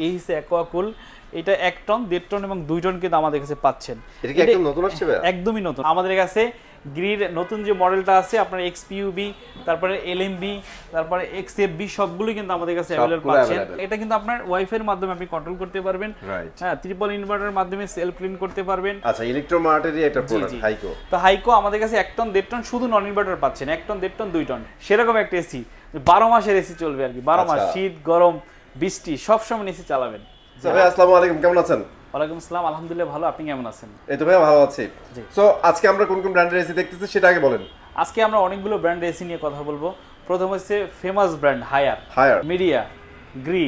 এই হচ্ছে অ্যাকোয়াকুল। এটা 1 টন 1.5 টন এবং 2 টন কিন্তু আমাদের কাছে পাচ্ছেন। এটা কি একদম নতুন আসছে ভাই? একদমই নতুন আমাদের কাছে। গ্রিড নতুন যে মডেলটা আছে আপনার এক্সপিইউবি, তারপরে এলএমবি, তারপরে এক্সএফবি সবগুলোই কিন্তু আমাদের কাছে अवेलेबल পাচ্ছেন। এটা কিন্তু আপনার ওয়াইফাই এর মাধ্যমে আপনি কন্ট্রোল করতে পারবেন। হ্যাঁ, ট্রিপল ইনভার্টারের মাধ্যমে সেলফ ক্লিন করতে পারবেন। আচ্ছা, ইলেকট্রোমার্টেরই একটা প্রোডাক্ট হাইকো। তো হাইকো আমাদের কাছে 1 টন 1.5 টন শুধু নন ইনভার্টার পাচ্ছেন। 1 টন 1.5 টন 2 টন সেরকম একটা এসি 12 মাসের এসি চলবে আর কি। 12 মাস শীত গরম বৃষ্টি সব সময় এসি চালাবেন। ভাই আসসালামু আলাইকুম, কেমন আছেন? ওয়ালাইকুম আসসালাম, আলহামদুলিল্লাহ ভালো। আপনি কেমন আছেন? এই তো ভাই ভালো আছি। সো আজকে আমরা কোন কোন ব্র্যান্ডের এসি দেখতেছি সেটা আগে বলেন। আজকে আমরা অনেকগুলো ব্র্যান্ড এসি নিয়ে কথা বলবো। প্রথম হচ্ছে famous brand Haier, Midea, Gree,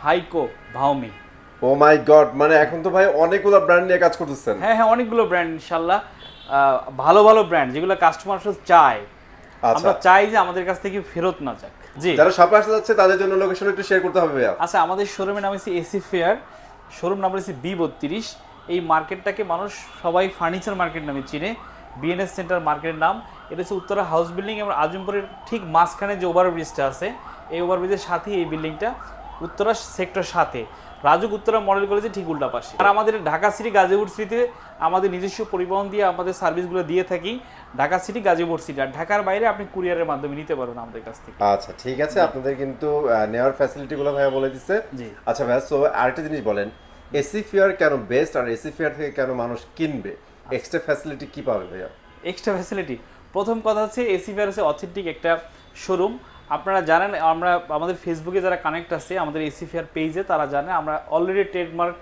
হাইকো, ভাওমি। ও মাই গড, মানে এখন তো ভাই অনেকগুলো ব্র্যান্ড নিয়ে কাজ করতেছেন। হ্যাঁ হ্যাঁ, অনেকগুলো ব্র্যান্ড ইনশাআল্লাহ, ভালো ভালো ব্র্যান্ড যেগুলো কাস্টমার চায়। আমরা চাই যে আমাদের কাছ থেকে ফেরত না যাক। জি, যারা শপে আসতে যাচ্ছে তাদের জন্য লোকেশন একটু শেয়ার করতে হবে ভাইয়া। আচ্ছা, আমাদের শোরুমের নাম হচ্ছে এসি ফেয়ার, শোরুম নাম্বার হচ্ছে B32। এই মার্কেটটাকে মানুষ সবাই ফার্নিচার মার্কেট নামে চিনে। বিএনএস সেন্টার মার্কেটের নাম। এটা হচ্ছে উত্তরা হাউস বিল্ডিং এবং আজমপুরের ঠিক মাঝখানে যে ওভারব্রিজটা আছে এই ওভারব্রিজের সাথেই এই বিল্ডিংটা, উত্তরা সেক্টর 7-এ রাজুক উত্তরা মডেল কলেজে ঠিক উল্টা পাশে। আর আমাদের ঢাকা সিটি গাজীপুর সিটিতে আমাদের নিজস্ব পরিবহন দিয়ে আমাদের সার্ভিসগুলো দিয়ে থাকি। ঢাকা সিটি গাজীপুর সিটি, আর ঢাকার বাইরে আপনি কুরিয়ারের মাধ্যমে নিতে পারবেন আমাদের কাছ থেকে। আচ্ছা ঠিক আছে, আপনাদের কিন্তু নেওয়ার ফ্যাসিলিটিগুলো ভাইয়া বলে দিচ্ছে। আচ্ছা ভাইয়া, সো আরেকটা জিনিস বলেন, এসি ফেয়ার কেন বেস্ট আর এসি ফেয়ার থেকে কেন মানুষ কিনবে? এক্সট্রা ফ্যাসিলিটি কি পাবে ভাইয়া? এক্সট্রা ফ্যাসিলিটি, প্রথম কথা হচ্ছে এসি ফেয়ার হচ্ছে অথেন্টিক একটা শোরুম। আপনারা জানেন, আমরা আমাদের ফেসবুকে যারা কানেক্ট আছে আমাদের এসি ফেয়ার পেজে, তারা জানে আমরা অলরেডি ট্রেডমার্ক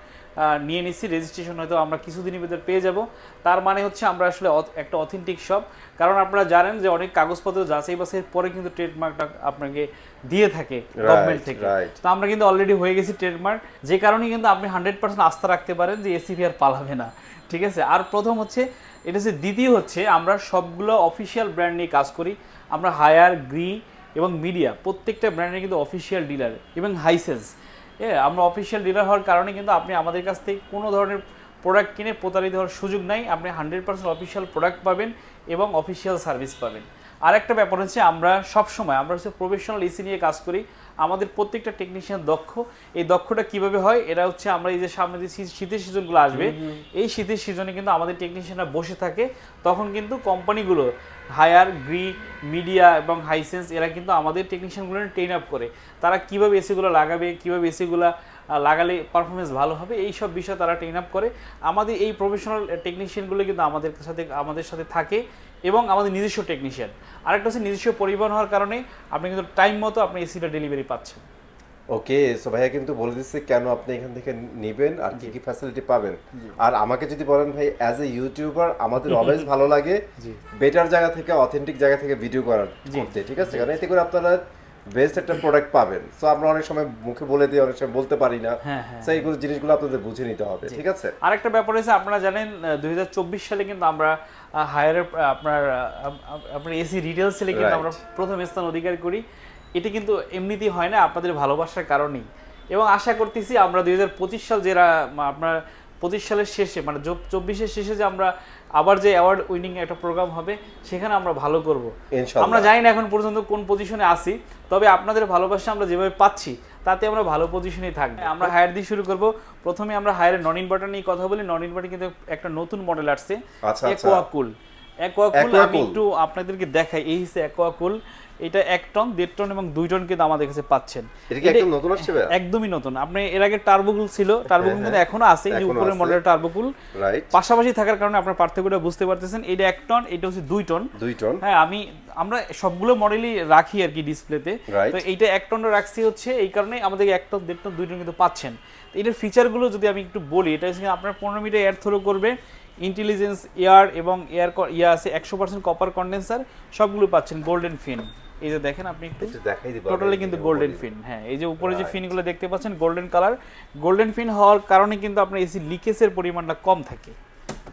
নিয়ে নিচ্ছি। রেজিস্ট্রেশন হয়তো আমরা কিছুদিনের ভিতরে পেয়ে যাব। তার মানে হচ্ছে আমরা আসলে একটা অথেন্টিক শপ। কারণ আপনারা জানেন যে অনেক কাগজপত্র যাচাই বাছাইয়ের পরে কিন্তু ট্রেডমার্কটা আপনাকে দিয়ে থাকে গভর্নমেন্ট থেকে। তো আমরা কিন্তু অলরেডি হয়ে গেছি ট্রেডমার্ক, যে কারণে কিন্তু আপনি 100% আস্থা রাখতে পারেন যে এসি ফেয়ার পালাবে না। ঠিক আছে। আর প্রথম হচ্ছে এটা হচ্ছে, দ্বিতীয় হচ্ছে আমরা সবগুলো অফিসিয়াল ব্র্যান্ড নিয়ে কাজ করি। আমরা হায়ার, গ্রি এবং মিডিয়া প্রত্যেকটা ব্র্যান্ডের কিন্তু অফিসিয়াল ডিলার এবং হাইসেন্স। আমরা অফিসিয়াল ডিলার হওয়ার কারণে কিন্তু আপনি আমাদের কাছ থেকে কোনো ধরনের প্রোডাক্ট কিনে প্রতারিত হওয়ার সুযোগ নাই। আপনি 100% অফিসিয়াল প্রোডাক্ট পাবেন এবং অফিসিয়াল সার্ভিস পাবেন। আরেকটা ব্যাপার হচ্ছে আমরা সবসময় আমরা হচ্ছে প্রফেশনাল এসি নিয়ে কাজ করি। আমাদের প্রত্যেকটা টেকনিশিয়ান দক্ষ। এই দক্ষটা কিভাবে হয়, এরা হচ্ছে আমরা এই যে সামনে যে শীতের সিজনগুলো আসবে, এই শীতের সিজনে কিন্তু আমাদের টেকনিশিয়ানরা বসে থাকে। তখন কিন্তু কোম্পানিগুলো হায়ার, গ্রি, মিডিয়া এবং হাইসেন্স এরা কিন্তু আমাদের টেকনিশিয়ানগুলো ট্রেন আপ করে। তারা কীভাবে এসিগুলো লাগাবে, কীভাবে এসিগুলো লাগালে পারফরমেন্স ভালো হবে, এই সব বিষয় তারা ট্রেন আপ করে। আমাদের এই প্রফেশনাল টেকনিশিয়ানগুলো কিন্তু আমাদের সাথে থাকে এবং আমাদের নিজস্ব টেকনিশিয়ান। আরেকটা হচ্ছে নিজস্ব পরিবহন হওয়ার কারণে আপনি কিন্তু টাইম মতো আপনি এসিটা ডেলিভারি পাচ্ছেন। ওকে, সো ভাইয়া কিন্তু বলে দিচ্ছে কেন আপনি এখান থেকে নেবেন আর কি কি ফ্যাসিলিটি পাবেন। আর আমাকে যদি বলেন ভাই, অ্যাজ এ ইউটিউবার আমাদের অলওয়েজ ভালো লাগে বেটার জায়গা থেকে, অথেন্টিক জায়গা থেকে ভিডিও করতে। ঠিক আছে, কারণ এতে করে আপনারা বেস্ট একটা প্রোডাক্ট পাবেন। সো আমরা অনেক সময় মুখে বলে দিই, অনেক সময় বলতে পারি না। সো এইগুলো জিনিসগুলো আপনাদের বুঝে নিতে হবে। ঠিক আছে। আরেকটা ব্যাপার হচ্ছে, আপনারা জানেন 2024 সালে কিন্তু আমরা হায়ারের আপনার এসি রিটেল সেলে কিন্তু আমরা প্রথম স্থান অধিকার করি। এটি কিন্তু এমনিতেই হয় না, আপনাদের ভালোবাসার কারণেই। এবং আশা করতেছি আমরা 2025 সাল আপনার 25 সালের শেষে, মানে 24-এর শেষে যে আমরা আবার যে অ্যাওয়ার্ড উইনিং একটা প্রোগ্রাম হবে সেখানে আমরা ভালো করব। আমরা জানি না এখন পর্যন্ত কোন পজিশনে আছি, তবে আপনাদের ভালোবাসা আমরা যেভাবে পাচ্ছি তাতে আমরা ভালো পজিশনেই থাকবো। আমরা হায়ার দিয়ে শুরু করব। প্রথমে আমরা হায়ারের নন ইনভার্টার নিয়ে কথা বলি। নন ইনভার্টার কিন্তু একটা নতুন মডেল আসছে, অ্যাকোয়াকুল। আমি একটু আপনাদেরকে দেখাই। এই হচ্ছে অ্যাকোয়াকুল। এটা 1 টন 1.5 টন এবং 2 টন কিন্তু আমাদের কাছে পাচ্ছেন। এটা কি একদম নতুন আসছে ভাই? একদমই নতুন। আপনি এর আগে টার্বোকুল ছিল, টার্বোকুল কিন্তু এখনো আছে, এই যে উপরের মডেল টার্বোকুল পাশাপাশি থাকার কারণে আপনার পার্থক্যটা বুঝতে পারতেছেন। এটা 1 টন, এটা হচ্ছে 2 টন। হ্যাঁ, আমরা সবগুলো মডেলই রাখি আর কি ডিসপ্লেতে। তো এইটা 1 টন রাখছি হচ্ছে এই কারণে আমাদের 1 টন 1.5 টন 2 টন কিন্তু পাচ্ছেন। এটার ফিচারগুলো যদি আমি একটু বলি, এটা হচ্ছে আপনার 15 মিটার এয়ার থ্রো করবে, ইন্টেলিজেন্স এয়ার এবং আছে 100% কপার কন্ডেন্সার, সবগুলো পাচ্ছেন। গোল্ডেন ফিন, এই যে দেখেন আপনি একটু দেখাই দিই, টোটালি কিন্তু গোল্ডেন ফিন। হ্যাঁ, এই যে উপরে যে ফিনগুলো দেখতে পাচ্ছেন গোল্ডেন কালার। গোল্ডেন ফিন হওয়ার কারণে কিন্তু আপনার এসি লিকেজের পরিমাণটা কম থাকে।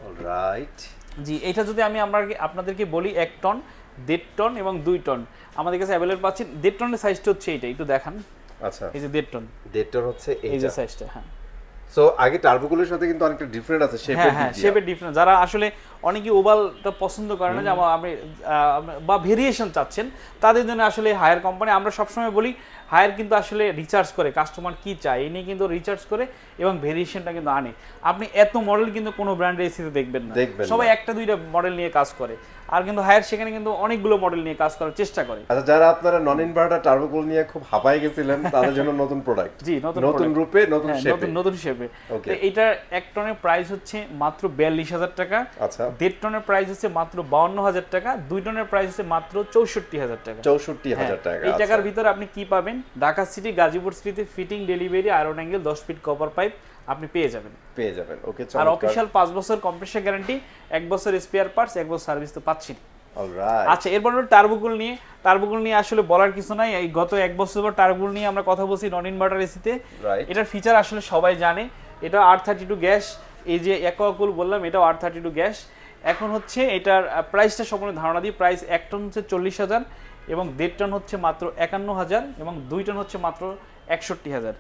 অলরাইট জি, এটা যদি আমি আপনাদেরকে বলি 1 টন 1.5 টন এবং 2 টন আমাদের কাছে अवेलेबल পাচ্ছেন। 1.5 টনের সাইজটা হচ্ছে এটা, একটু দেখান। আচ্ছা, এই যে 1.5 টন, 1.5 টন হচ্ছে এই যে সাইজটা। হ্যাঁ, সো আগে টার্বোগুলোর সাথে কিন্তু অনেকটা ডিফারেন্ট আছে শেপের ডিফারেন্স। যারা আসলে অনেকে ওভালটা পছন্দ করে না, যে আপনি বা ভেরিয়েশন চাচ্ছেন, তাদের জন্য আসলে হায়ার কোম্পানি। আমরা সবসময় বলি হায়ার কিন্তু আসলে রিচার্জ করে, কাস্টমার কি চায় এই নিয়ে কিন্তু রিচার্জ করে এবং ভেরিয়েশনটা কিন্তু আনে। আপনি এত মডেল কিন্তু কোনো ব্র্যান্ডের এসিতে দেখবেন না, সবাই একটা দুইটা মডেল নিয়ে কাজ করে, আর কিন্তু হায়ার সেখানে কিন্তু অনেকগুলো মডেল নিয়ে কাজ করার চেষ্টা করে। আচ্ছা, যারা আপনারা নন ইনভার্টার টার্বো কুল নিয়ে খুব হাঁপায় গেছিলেন তাদের জন্য নতুন প্রোডাক্ট, জি নতুন রূপে নতুন শেপে। এইটার 1 টনের প্রাইস হচ্ছে মাত্র 42,000 টাকা। আচ্ছা, 1.5 টনের প্রাইস হচ্ছে মাত্র 52,000 টাকা। 2 টনের প্রাইস হচ্ছে মাত্র 64,000 টাকা। 64,000 টাকা। এই টাকার ভিতরে আপনি কি পাবেন? ঢাকা সিটি, গাজীপুর সিটিতে fitting, delivery, iron angle, 10 fit copper pipe আপনি পেয়ে যাবেন। ওকে, আর অফিশিয়াল 5 বছর কম্প্রেসার গ্যারান্টি, 1 বছর স্পেয়ার পার্টস, 1 বছর সার্ভিস তো পাচ্ছেন। অলরাইট। আচ্ছা, এরপর টার্বোকুল নিয়ে আসলে বলার কিছু নাই। এই গত 1 বছর পর টার্বোকুল নিয়ে আমরা কথা বলছি নন ইনভার্টার এসিতে। এটার ফিচার আসলে সবাই জানে, এটা R32 গ্যাস। এই যে অ্যাকোয়াকুল বললাম, এটাও R32 গ্যাস। এখন হচ্ছে এটার প্রাইসটা সম্পূর্ণ ধারণা দিই। প্রাইস 1 টন হচ্ছে 40,000 এবং 1.5 টন হচ্ছে মাত্র 51,000 এবং 2 টন হচ্ছে মাত্র 61,000।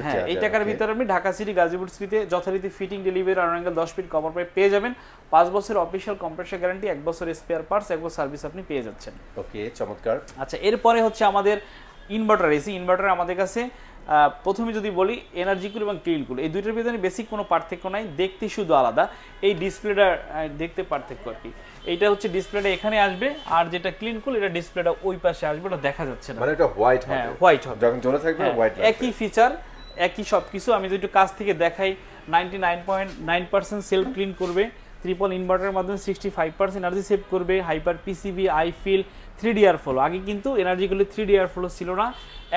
হ্যাঁ, এই টাকার ভিতরে আপনি ঢাকা সিটি, গাজীপুর সিটিতে যথারীতি fitting, delivery, iron angle, 10 fit cover pipe পেয়ে যাবেন। 5 বছর অফিশিয়াল কম্প্রেসার গ্যারান্টি, 1 বছর স্পেয়ার পার্টস, 1 বছর সার্ভিস আপনি পেয়ে যাচ্ছেন। ওকে, চমৎকার। আচ্ছা, এরপরে হচ্ছে আমাদের ইনভার্টার এসি। ইনভার্টার আমাদের কাছে প্রথমে যদি বলি এনার্জি কুল এবং ক্লিন কুল, এই দুইটার ভিতরে বেসিক কোনো পার্থক্য নাই, দেখতে শুধু আলাদা। এই ডিসপ্লেটা দেখতে পার্থক্য আর কি। এইটা হচ্ছে ডিসপ্লেটা এখানে আসবে, আর যেটা ক্লিন কুল এটা ডিসপ্লেটা ওই পাশে আসবে, ওটা দেখা যাচ্ছে না, মানে এটা হোয়াইট হবে। হ্যাঁ, হোয়াইট হবে, যখন জ্বলে থাকবে হোয়াইট হবে। একই ফিচার, একই সবকিছু। আমি যদি একটু কাছ থেকে দেখাই, 99.9% সেলফ ক্লিন করবে, ট্রিপল ইনভার্টারের মাধ্যমে 65% এনার্জি সেভ করবে, hyper PCB, Eiffel, 3DR follow. আগে কিন্তু এনার্জিগুলো 3DR ফলো ছিল না,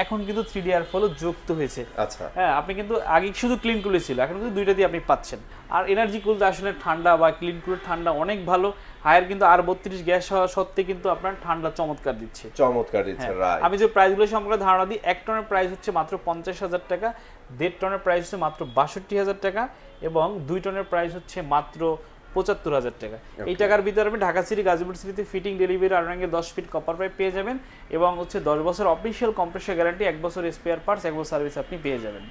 এখন কিন্তু 3DR ফলো যুক্ত হয়েছে। আচ্ছা, হ্যাঁ, আপনি কিন্তু আগে শুধু ক্লিন কুলে ছিল, এখন কিন্তু দুইটা দিয়ে আপনি পাচ্ছেন। আর এনার্জি কুলতে আসলে ঠান্ডা বা ক্লিন কুলের ঠান্ডা অনেক ভালো। হায়ার কিন্তু R32 গ্যাস হওয়া সত্ত্বেও কিন্তু আপনার ঠান্ডা চমৎকার দিচ্ছে। রাইট। আমি যে প্রাইসগুলো সম্পর্কে ধারণা দিই, 1 টনের প্রাইস হচ্ছে মাত্র 50,000 টাকা, 1.5 টনের প্রাইস হচ্ছে মাত্র 62,000 টাকা এবং 2 টনের প্রাইস হচ্ছে মাত্র 75,000 টাকা। এই টাকার ভিতরে আপনি ঢাকা সিটি, গাজীপুর সিটিতে fitting, delivery, iron angle, 10 fit copper pipe পেয়ে যাবেন এবং হচ্ছে 10 বছর অফিশিয়াল কম্প্রেসার গ্যারান্টি, 1 বছর স্পেয়ার পার্টস, 1 বছর সার্ভিস আপনি পেয়ে যাবেন।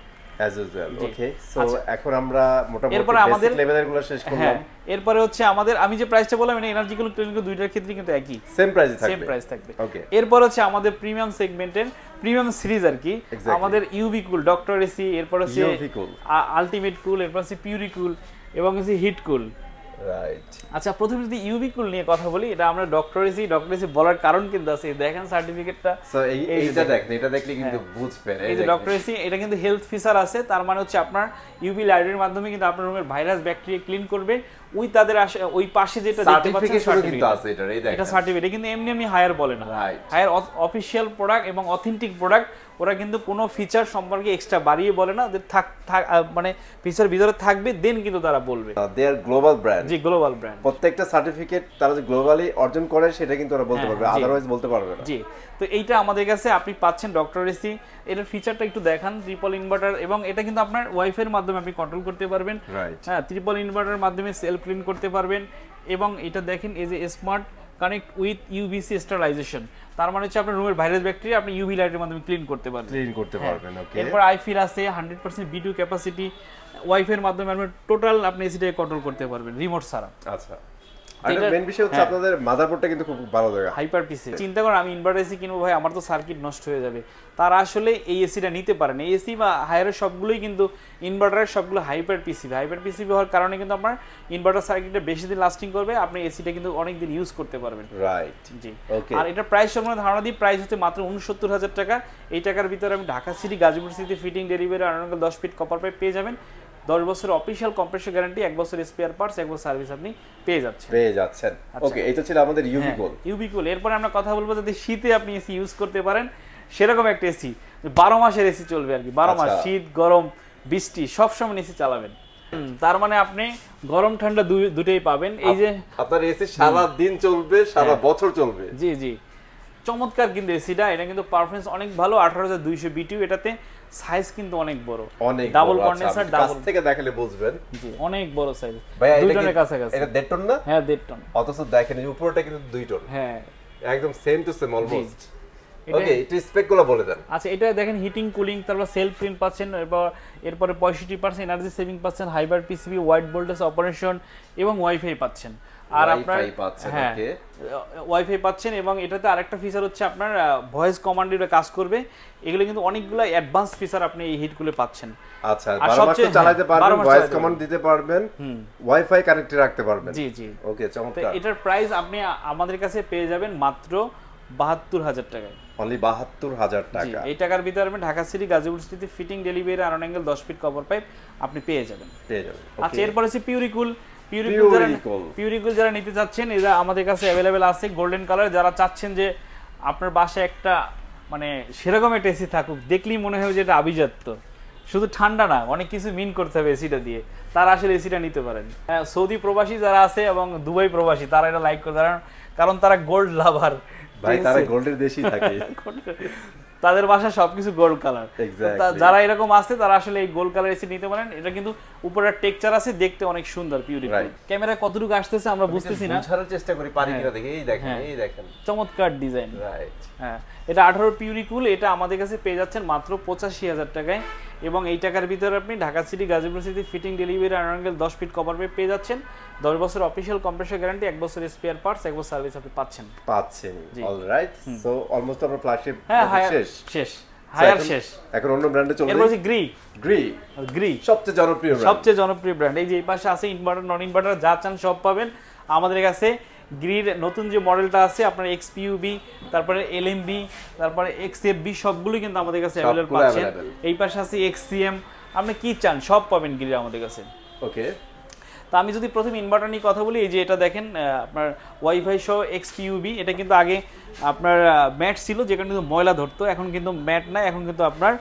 as usual. ওকে, সো এখন আমরা মোটামুটি এরপরে আমাদের বেসিক লেভেলেরগুলো শেষ করলাম। এরপরে হচ্ছে আমাদের, আমি যে প্রাইসটা বললাম এটা এনার্জিক্যাল ক্লিনিক্যাল দুইটার ক্ষেত্রে কিন্তু একই সেম প্রাইসে থাকবে, সেম প্রাইস থাকবে। ওকে, এরপর হচ্ছে আমাদের প্রিমিয়াম সেগমেন্টের প্রিমিয়াম সিরিজ আর কি, আমাদের ইউভি কুল, ডক্টর এসি, এরপর হচ্ছে আলটিমেট কুল, এরপর হচ্ছে পিউরি কুল এবং হচ্ছে হিট কুল। রাইট। আচ্ছা, প্রথমে যদি ইউভি কুল নিয়ে কথা বলি, এটা আমরা ডক্টর এসি বলার কারণ কিন্তু আছে, দেখেন সার্টিফিকেটটা। সো এইটা দেখেন, এটা দেখলে কিন্তু বুঝবেন এই যে ডক্টর এসি, এটা কিন্তু হেলথ ফিচার আছে। তার মানে হচ্ছে আপনার ইউভি লাইটের মাধ্যমে কিন্তু আপনার রুমের ভাইরাস ব্যাকটেরিয়া ক্লিন করবে। ওই তাদের ওই পাশে যেটা দেখতে পাচ্ছেন সার্টিফিকেট আছে, এটা সার্টিফিকেট কিন্তু এমনি হায়ার বলে না। হায়ার অফিশিয়াল প্রোডাক্ট এবং অথেন্টিক প্রোডাক্ট, ওরা কিন্তু কোনো ফিচার সম্পর্কে এক্সট্রা বাড়িয়ে বলে না, ওদের মানে ফিচার ভিতরে থাকবে দেন কিন্তু তারা বলবে। দে আর গ্লোবাল ব্র্যান্ড। জি, গ্লোবাল ব্র্যান্ড। প্রত্যেকটা সার্টিফিকেট তারা যে গ্লোবালি অর্জন করে সেটা কিন্তু ওরা বলতে পারবে, আদারওয়াইজ বলতে পারবে না। জি, তো এইটা আমাদের কাছে আপনি পাচ্ছেন ডক্টর এসি। এটার ফিচারটা একটু দেখান, ট্রিপল ইনভার্টার এবং এটা কিন্তু আপনার ওয়াইফাই এর মাধ্যমে আপনি কন্ট্রোল করতে পারবেন। হ্যাঁ, ট্রিপল ইনভার্টারের মাধ্যমে সেলফ ক্লিন করতে পারবেন এবং এটা দেখেন এই যে smart connect with UVC sterilisation, তার মানে হচ্ছে আপনার রুমের ভাইরাস ব্যাকটেরিয়া আপনি ইউভি লাইটের মাধ্যমে ক্লিন করতে পারবেন। ওকে, এরপর আইফিল আছে 100% B2 ক্যাপাসিটি, ওয়াইফাই এর মাধ্যমে আপনি টোটাল আপনি এসিটাকে কন্ট্রোল করতে পারবেন রিমোট ছাড়া। আচ্ছা, আর মেইন বিষয় হচ্ছে আপনাদের মাদারবোর্ডটা কিন্তু খুব ভালো জায়গা, হাইপার পিসি। চিন্তা করেন আমি ইনভার্টার এসি কিনবো ভাই, আমার তো সার্কিট নষ্ট হয়ে যাবে, তারা আসলে এই এসিটা নিতে পারেন। এই এসি বা হায়ারের সবগুলোই কিন্তু ইনভার্টারের সবগুলো হাইপার পিসিবি হওয়ার কারণে কিন্তু আপনার ইনভার্টার সার্কিটটা বেশি দিন লাস্টিং করবে, আপনি এসিটা কিন্তু অনেক দিন ইউজ করতে পারবেন। রাইট, জি, ওকে। আর এটা প্রাইস সম্বন্ধে ধারণা দিই, প্রাইস হচ্ছে মাত্র 69,000 টাকা। এই টাকার ভিতরে আমি Dhaka city, Gazipur city fitting, delivery, iron angle, 10 fit copper pipe পেয়ে যাবেন। 10 বছর অফিশিয়াল কম্প্রেসার গ্যারান্টি, 1 বছর স্পেয়ার পার্টস, 1 বছর সার্ভিস আপনি পেয়ে যাচ্ছেন। ওকে, এই তো ছিল আমাদের ইউভি কুল। এরপর আমরা কথা বলবো যদি শীতে আপনি এসি ইউজ করতে পারেন সেরকম একটা এসি, 12 মাসের এসি চলবে আর কি, 12 মাস, শীত গরম বৃষ্টি সব সময় এসি চালাবেন। তার মানে আপনি গরম ঠান্ডা দুটেই পাবেন। এই যে আপনার এসি সারা দিন চলবে, সারা বছর চলবে। জি জি, চমৎকার কিন্তু এসিটা। এটা কিন্তু পারফরম্যান্স অনেক ভালো, 18200 BTU। এটাতে সাইজ কিন্তু অনেক বড়, অনেক ডাবল কন্ডেন্সার, ডাবল থেকে দেখালে বুঝবেন। জি, অনেক বড় সাইজ, ভাই 2 টনের কাছাকাছি। এটা 1.5 টন না? হ্যাঁ, 1.5 টন। অথচ দেখেন এই উপরটা কিন্তু 2 টন। হ্যাঁ, একদম সেম টু সেম অলমোস্ট। ওকে, এটা স্পেকগুলো বলে দেন। আচ্ছা, এটা দেখেন হিটিং, কুলিং, তারপর সেলফ ক্লিন পাচ্ছেন, এরপরে 65% এনার্জি সেভিং পাচ্ছেন, hyper PCB, wide voltage operation এবং ওয়াইফাই পাচ্ছেন। আর আপনার Wi-Fi পাচ্ছেন, হ্যাঁ ওকে। ওয়াইফাই পাচ্ছেন, এবং এটাতে আরেকটা ফিচার হচ্ছে আপনার ভয়েস কমান্ডে কাজ করবে। এগুলো কিন্তু অনেকগুলো অ্যাডভান্স ফিচার আপনি এই হিটগুলো পাচ্ছেন। আচ্ছা, আর 12 মাস তো সবচেয়ে- চালাতে হ্যাঁ, 12 পারবেন, মাস ভয়েস চালাতে কমান্ড দিতে পারবেন, ওয়াইফাই কানেক্টে রাখতে পারবেন। জি জি। ওকে, তো চমৎকার। এটার প্রাইস আপনি আমাদের কাছে পেয়ে যাবেন মাত্র 72,000 টাকায়। অনলি 72,000 জি, টাকা এই টাকার ভিতরে আপনি Dhaka city Gazipur city fitting delivery iron angle 10 fit cover pipe আপনি পেয়ে যাবেন। পেয়ে যাবেন। আচ্ছা, এরপর হচ্ছে পিউরিকুল। Puricul। পিউরিকুল যারা নিতে চাচ্ছেন, এরা আমাদের কাছে অ্যাভেলেবেল আছে গোল্ডেন কালার। যারা চাচ্ছেন যে আপনার বাসায় একটা মানে সেরকম একটা এসি থাকুক, দেখলেই মনে হয় যে এটা আভিজাত্য, শুধু ঠান্ডা না, অনেক কিছু মিন করতে হবে এসিটা দিয়ে, তারা আসলে এসিটা নিতে পারেন। সৌদি প্রবাসী যারা আছে এবং দুবাই প্রবাসী তারা এটা লাইক করে, কারণ তারা গোল্ড লাভার ভাই, তারা গোল্ডের দেশই থাকে। তাদের বাসা সবকিছু গোল্ড কালার। Exactly. যারা এরকম আছে তারা আসলে এই গোল্ড কালার এসি নিতে পারেন। এটা কিন্তু উপরে টেক্সচার আছে, দেখতে অনেক সুন্দর পিউরিকুল। Right. ক্যামেরা কতটুকু আসতেছে আমরা বুঝতেছি না, বুঝার চেষ্টা করি পারি হ্যাঁ। কিনা দেখি। এই দেখেন, হ্যাঁ। এই দেখেন, চমৎকার ডিজাইন। রাইট। হ্যাঁ, এটা 18 পিউরিকুল। এটা আমাদের কাছে পেয়ে যাচ্ছেন মাত্র 85,000 টাকায়, এবং এই টাকার ভিতরে আপনি Dhaka city Gazipur city fitting delivery iron angle 10 fit cover pipe পেয়ে যাচ্ছেন। 10 বছর অফিশিয়াল কম্প্রেসর গ্যারান্টি, 1 বছর স্পেয়ার পার্টস, 1 বছর সার্ভিস আপনি পাচ্ছেন। জি। অলরাইট, সো অলমোস্ট আমরা ফ্ল্যাগশিপ হ্যাঁ, শেষ। শেষ, হায়ার শেষ। এখন অন্য ব্র্যান্ডে চলে এরপর যাই। গ্রি গ্রি সবচেয়ে জনপ্রিয় ব্র্যান্ড। সবচেয়ে জনপ্রিয় ব্র্যান্ড। এই যে এই পাশে আছে ইনভার্টার, নন ইনভার্টার যা চান সব পাবেন আমাদের কাছে। গ্রির নতুন যে মডেলটা আছে আপনার এক্সপিইউবি, তারপরে এলএমবি, তারপরে এক্সএফবি, সবগুলোই কিন্তু আমাদের কাছে অ্যাভেলেবল পাচ্ছেন। এই পাশে আছে এক্সসিএম, আপনি কি চান সব পাবেন গ্রির আমাদের কাছে। ওকে, তা আমি যদি প্রথমে ইনভার্টার নিয়ে কথা বলি, এই যে এটা দেখেন আপনার ওয়াইফাই সহ এক্সপিইউবি। এটা কিন্তু আগে আপনার ম্যাট ছিল, যেখানে কিন্তু ময়লা ধরতো, এখন কিন্তু ম্যাট না, এখন কিন্তু আপনার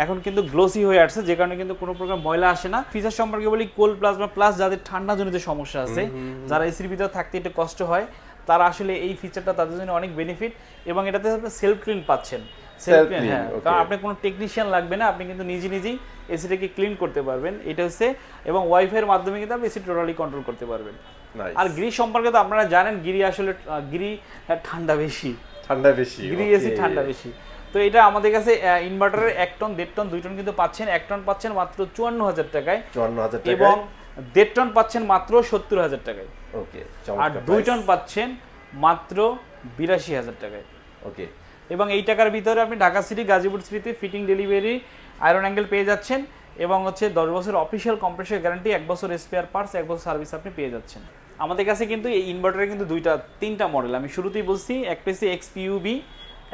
এখন কিন্তু গ্লোসি হয়ে আসছে, যে কারণে কিন্তু কোনো প্রকার ময়লা আসে না। ফিচার সম্পর্কে বলি, কোল্ড প্লাজমা প্লাস যাদের ঠান্ডাজনিত সমস্যা আছে, যারা এসির ভিতরে থাকতে একটু কষ্ট হয়, তারা আসলে এই ফিচারটা তাদের জন্য অনেক বেনিফিট। এবং এটাতে আপনি সেলফ ক্লিন পাচ্ছেন। সেলফ ক্লিন, হ্যাঁ, কারণ আপনি কোনো টেকনিশিয়ান লাগবে না, আপনি কিন্তু নিজেই এসিটাকে ক্লিন করতে পারবেন। এটা হচ্ছে, এবং ওয়াইফাইয়ের মাধ্যমে কিন্তু আপনি এসি টোটালি কন্ট্রোল করতে পারবেন। আর গ্রি সম্পর্কে তো আপনারা জানেন, গিরি আসলে গিরি ঠান্ডা বেশি, গিরি এসি ঠান্ডা বেশি। তো এটা আমাদের কাছে ইনভার্টারের 1 টন, 1.5 টন, 2 টন কিন্তু পাচ্ছেন। 1 টন পাচ্ছেন মাত্র 54,000 টাকায়, 54,000 টাকায়, এবং 1.5 টন পাচ্ছেন মাত্র 70,000 টাকায়। ওকে, আর 2 টন পাচ্ছেন মাত্র 82,000 টাকায়। ওকে, এবং এই টাকার ভিতরে আপনি ঢাকা সিটি গাজীপুর সিটিতে ফিটিং ডেলিভারি আয়রন অ্যাঙ্গেল পেয়ে যাচ্ছেন, এবং হচ্ছে 10 বছর অফিশিয়াল কম্প্রেসর গ্যারান্টি, 1 বছর স্পেয়ার পার্টস, 1 বছর সার্ভিস আপনি পেয়ে যাচ্ছেন। আমাদের কাছে কিন্তু এই ইনভার্টারে কিন্তু 3টা মডেল আমি শুরুতেই বলছি। একটা হচ্ছে এক্সপিইউবি,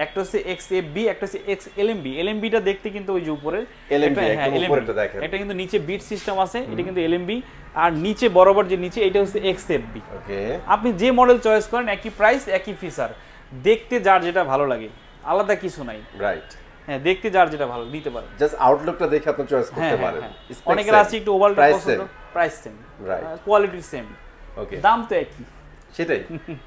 একটা হচ্ছে এক্সএফবি, একটা হচ্ছে এক্সএলএমবি। এলএমবিটা দেখতে কিন্তু ওই যে উপরে, এটা কিন্তু নিচে বিট সিস্টেম আছে, এটা কিন্তু এলএমবি। আর নিচে বরাবর যে নিচে, এটা হচ্ছে এক্সএফবি। ওকে, আপনি যে মডেল চয়েস করেন, একই প্রাইস, একই ফিচার, দেখতে যার যেটা ভালো লাগে, আলাদা কিছু নাই। রাইট, হ্যাঁ, দেখতে যার যেটা ভালো নিতে পারেন, জাস্ট আউটলুকটা দেখে আপনি চয়েস করতে পারেন। অনেকের আছে একটু ওভাল পছন্দ, প্রাইস সেম, কোয়ালিটি সেম, ওকে, দাম তো একই, সেটাই,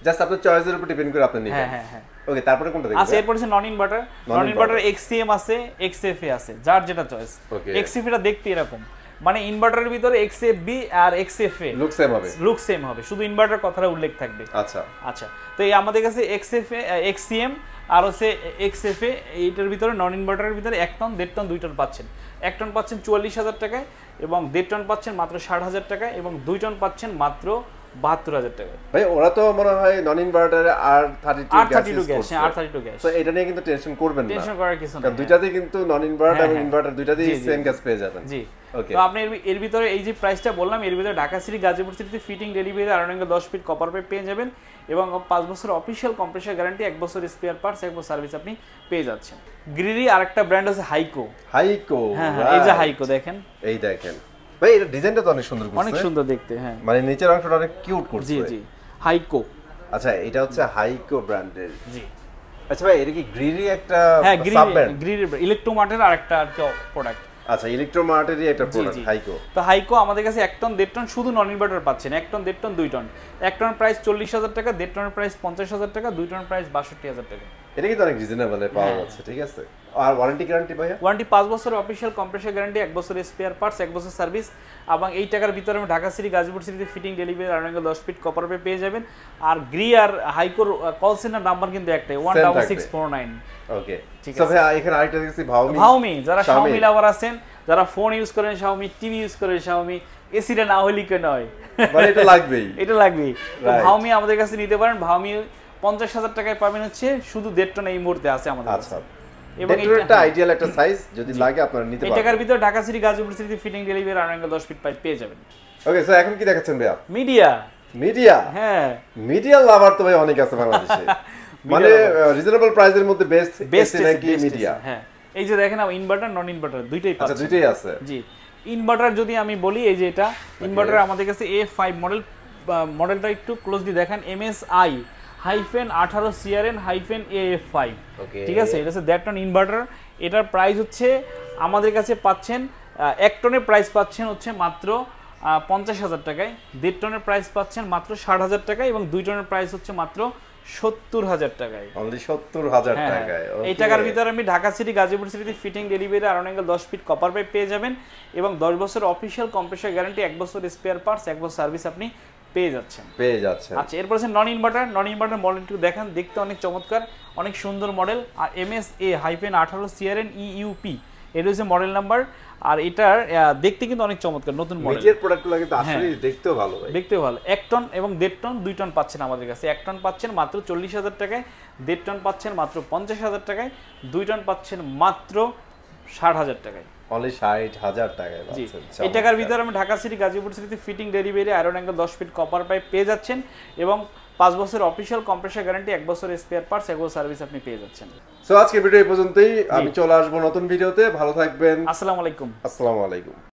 জাস্ট আপনার চয়েসের উপর ডিপেন্ড করে আপনি নেবেন। হ্যাঁ। ওকে, তারপরে কোনটা দেখবেন? আচ্ছা, এরপর আছে নন ইনভার্টার এক্সসিএম আছে, এক্সএফএ আছে, যার যেটা চয়েস। এক্সএফএটা দেখতে এরকম, মানে ইনভার্টারের ভিতরে এক্সএফবি আর এক্সএফএ লুক সেম হবে, শুধু ইনভার্টার কথাটা উল্লেখ থাকবে। আচ্ছা, তো এই আমাদের কাছে এক্সএফএ, এক্সসিএম আর হচ্ছে এক্সএফএ, এইটার ভিতরে নন ইনভার্টারের ভিতরে 1 টন, 1.5 টন, 2 টন পাচ্ছেন। 1 টন পাচ্ছেন 44,000 টাকায়, এবং 1.5 টন পাচ্ছেন মাত্র 60,000 টাকায়, এবং 2 টন পাচ্ছেন মাত্র 72,000 টাকায়। ভাই, ওরা তো মনে হয় নন ইনভার্টারে R32 গ্যাস, সো এটা নিয়ে কিন্তু টেনশন করবেন না, টেনশন করার কিছু না, কারণ দুইটাতেই কিন্তু নন ইনভার্টার এবং ইনভার্টার দুইটাতেই সেম গ্যাস পেয়ে যাবেন। জি, ওকে। তো আপনি এর ভিতরে এই যে প্রাইসটা বললাম, এর ভিতরে ঢাকা সিটি গাজীপুর সিটিতে fitting delivery iron angle 10 fit copper pipe পেয়ে যাবেন, এবং 5 বছর অফিশিয়াল কম্প্রেসর গ্যারান্টি, 1 বছর স্পেয়ার পার্টস, 1 বছর সার্ভিস আপনি পেয়ে যাচ্ছেন। গ্রিরি আরেকটা ব্র্যান্ড আছে হাইকো। হ্যাঁ, এই যে হাইকো দেখেন, এই দেখেন ভাই, এটা ডিজাইনটা তো অনেক সুন্দর, অনেক সুন্দর দেখতে, হ্যাঁ, মানে নিচের অংশটা অনেক কিউট করছে। জি, হাইকো। আচ্ছা, এটা হচ্ছে হাইকো ব্র্যান্ডের। জি, আচ্ছা ভাই, এটা কি গ্রিরি একটা সাবব্র্যান্ড? গ্রিরি ইলেকট্রোমার্টের আরেকটা আর কি প্রোডাক্ট। আচ্ছা, ইলেকট্রোমার্টেরই একটা প্রোডাক্ট হাইকো। তো হাইকো আমাদের কাছে 1 টন, 1.5 টন শুধু নন ইনভার্টার পাচ্ছেন। 1 টন, 1.5 টন, 2 টন। 1 টনের প্রাইস 40,000 টাকা, 1.5 টনের প্রাইস 50,000 টাকা, 2 টনের প্রাইস 62,000 টাকা। এটা কিন্তু অনেক রিজনেবলে পাওয়া যাচ্ছে, ঠিক আছে। আর ওয়ারেন্টি গ্যারান্টি ভাইয়া? ওয়ারেন্টি 5 বছরের অফিশিয়াল কম্প্রেসর গ্যারান্টি, 1 বছর স্পেয়ার পার্টস, 1 বছর সার্ভিস, এবং এই টাকার ভিতরে আমি ঢাকা সিটি গাজীপুর সিটিতে ফিটিং ডেলিভারি আর 10 ফিট কপার পে পেয়ে যাবেন। আর গ্রি আর হাইকোর কল সেন্টার নাম্বার কিন্তু একটাই, 16649। ওকে, সো ভাই এখানে আরেকটা দেখছি Xiaomi, যারা Xiaomi লাভার আছেন, যারা ফোন ইউজ করেন Xiaomi, টিভি ইউজ করেন Xiaomi, এসিটা না হইলে কেন হয়, মানে এটা লাগবেই, এটা লাগবেই। তো Xiaomi আমাদের কাছে নিতে পারেন। Xiaomi 50,000 টাকায় পাবেন হচ্ছে শুধু 1.5 টন এই মুহূর্তে আছে আমাদের কাছে। আচ্ছা, এবং এটা আইডিয়াল একটা সাইজ, যদি লাগে আপনারা নিতে পারেন। এই টাকার ভিতরে ঢাকা সিটি গাজীপুর সিটিতে ফিটিং ডেলিভারি আর 10 ফিট পাইপ পেয়ে যাবেন। ওকে, সো এখন কি দেখাচ্ছেন ভাইয়া? মিডিয়া, হ্যাঁ, মিডিয়া লাভার তো ভাই অনেক আছে বাংলাদেশে, মানে রিজনেবল প্রাইসের মধ্যে বেস্ট নাকি মিডিয়া? হ্যাঁ, এই যে দেখেন ইনভার্টার নন ইনভার্টার দুইটাই পাচ্ছেন। আচ্ছা, দুইটাই আছে। জি, ইনভার্টার যদি আমি বলি, এই যে এটা ইনভার্টার আমাদের কাছে A5 মডেলটা একটু ক্লোজলি দেখেন, MSI -18 CRN -AF5, ঠিক আছে। এটা হচ্ছে 1.5 টন ইনভার্টার। এটার প্রাইস হচ্ছে আমাদের কাছে পাচ্ছেন 1 টনের প্রাইস পাচ্ছেন হচ্ছে মাত্র 50,000 টাকায়, 1.5 টনের প্রাইস পাচ্ছেন মাত্র 60,000 টাকায়, এবং 2 টনের প্রাইস হচ্ছে মাত্র 70,000 টাকায়। অনলি 70,000 টাকায়। এই টাকার ভিতরে আমি ঢাকা সিটি গাজীপুর সিটিতে ফিটিং ডেলিভারি আর 10 ফিট কপার পাইপ পেয়ে যাবেন, এবং 10 বছর অফিশিয়াল কম্প্রেসর গ্যারান্টি, 1 বছর স্পেয়ার পার্টস, 1 বছর সার্ভিস আপনি পেয়ে যাচ্ছেন। আচ্ছা, এরপর আছে নন ইনভার্টার মডেলটি দেখেন, দেখতে অনেক চমৎকার, অনেক সুন্দর মডেল। আর MSA-18 CRN EUP এটা হচ্ছে মডেল নাম্বার। আর এটার দেখতে কিন্তু অনেক চমৎকার, নতুন মডেল। নিজের প্রোডাক্টগুলো কিন্তু আসলে দেখতেও ভালো ভাই, দেখতেও ভালো। 1 টন এবং 1.5 টন, 2 টন পাচ্ছেন আমাদের কাছে। 1 টন পাচ্ছেন মাত্র 40,000 টাকায়, 1.5 টন পাচ্ছেন মাত্র 50,000 টাকায়, 2 টন পাচ্ছেন মাত্র 60,000 টাকায়। অনলি 60,000 টাকায় পাচ্ছেন। এই টাকার ভিতরে আমি ঢাকা সিটি গাজীপুর সিটিতে fitting delivery iron angle 10 fit copper pipe পেয়ে যাচ্ছেন, এবং 5 বছর অফিশিয়াল কম্প্রেসর গ্যারান্টি, 1 বছর স্পেয়ার পার্টস, 1 বছর সার্ভিস আপনি পেয়ে যাচ্ছেন। সো আজকের ভিডিও এই পর্যন্তই, আমি চলে আসবো নতুন ভিডিওতে। ভালো থাকবেন। আসসালামু আলাইকুম। আসসালামু আলাইকুম।